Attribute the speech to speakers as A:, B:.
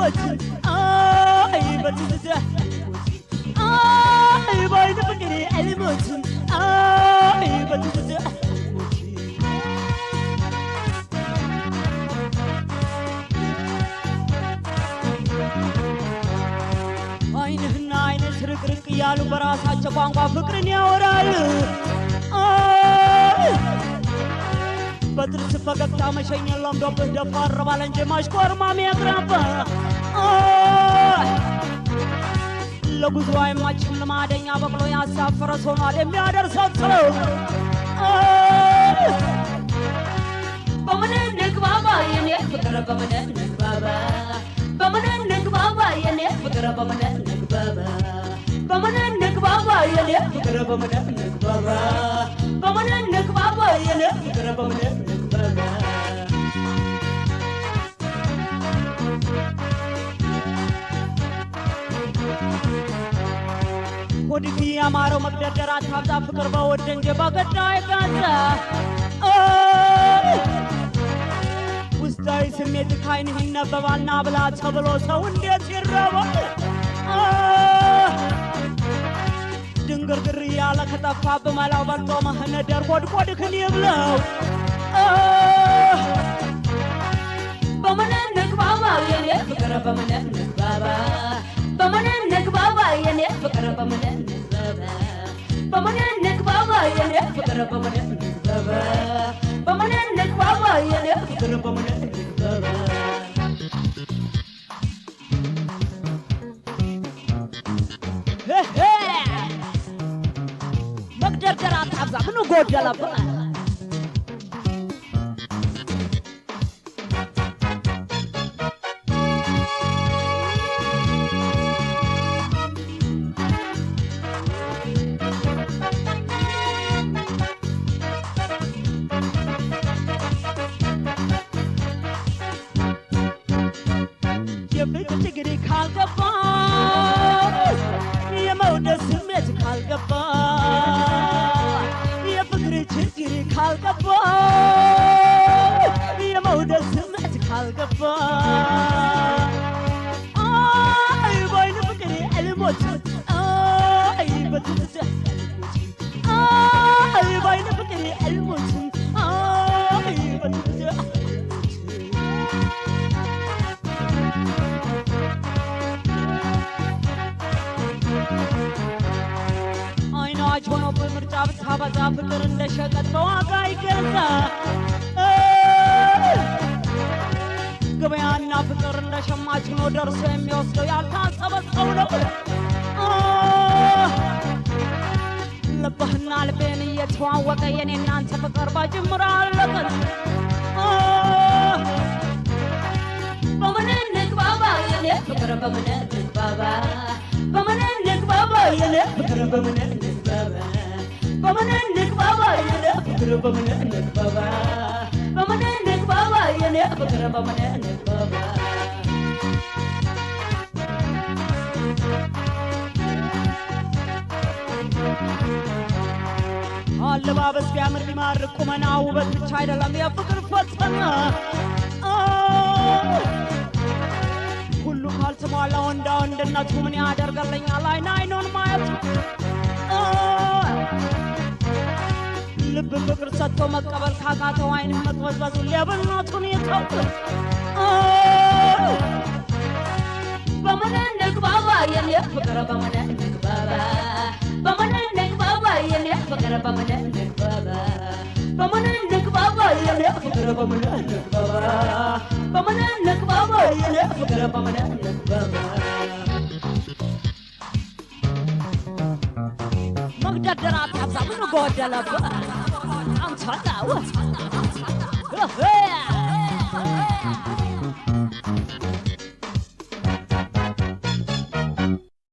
A: الموت آي بتزه آي بايد بقري الموت آي بتزه عينهن عين سرق يالو براساቸው ቋንቋ ፍቅርን ያወራል በጥርስ ፈገግታ መሸኘል ለምዶብህ ደፋር ባለ እንጂ ማሽኮርማም ያግራባ ለጉዞ አይማችም ልማደኛ በቅሎ ያሳፈረ ሆኗል የሚያደርሰው ጥለው በምን ንግባባ የኔ ፍቅር በምን ንግባባ በምን ንግባባ የኔ ፍቅር በምን ንግባባ በምን ንግባባ የኔ ፍቅር በምን ንግባባ በምን ንግባባ የኔ ፍቅር በምን ንግባባ ወዲህ ያማረው መግደርደራት ታብዛ ፍቅር በወደንጀ ባገዳይ ጋዛ ውስጣዊ ስሜት ካይንህ ይነበባልና ብላ ተብሎ ሰው እንዴት ይረባል ድንግርግር ያለ ከጠፋ በመላው በልጦ መህነደር ጎድጎድክን ይብለው በምን ንግባባ የኔ ፍቅር በምን ንግባባ በምን ንግባባ የኔ ፍቅር በምን ንግባባ በምን ንግባባ የኔ ፍቅር በምን ንግባባ በምን ንግባባ የኔ ፍቅር በምን ንግባባ መግደርደራት አብዛ ምን ጎደለብህ የፍቅር ችግር ካልገባ የመውደድ ስሜት ካልገባ የፍቅር ችግር ካልገባ የመውደድ ስሜት ካልገባ አይ ባይነ ፍቅር አልሞት አይ በትዝታ አይ ባይነ ፍቅር አልሞት አይ በትዝታ አይናች ሆኖ በምርጫ ብታበዛ ፍቅር እንደሸቀጥ በዋጋ ይገዛ ገበያና ፍቅር እንደሸማች ሆኖ ደርሶ የሚወስደው ያልታሰበ ሰው ነው ልብህና ልቤን እየተዋወቀ የኔ እናንተ ፍቅር ባጅምር አለበት በምን ንግባባ የኔ ፍቅር በምን ንግባባ በምን ንግባባ የኔ ፍቅር በምን ንግባባ በምን ንግባባ የኔ ፍቅር በምን ንግባባ በምን ንግባባ የኔ ፍቅር በምን ንግባባ አለባበስ ቢያምር ቢማርክ ቁመና ውበት ብቻ አይደለም የፍቅር ፈተና ሁሉ ካልተሟላ ወንዳ ወንድነቱ ምን ያደርገልኛል አይን አይኑን ማየት ልብ ፍቅር ሰጥቶ መቀበል ካቃተው አይንህ መጥበዝበዙ ሌብነቱን ይተው በምን ንግባባ የኔ ፍቅር በምን ንግባባ በምን ንግባባ የኔ ፍቅር በምን ንግባባ በምን ንግባባ የኔ ፍቅር በምን ንግባባ በምን ንግባባ የኔ ፍቅር በምን ንግባባ መግደርደራት አብዛ ምን ጎደለብህ አንተ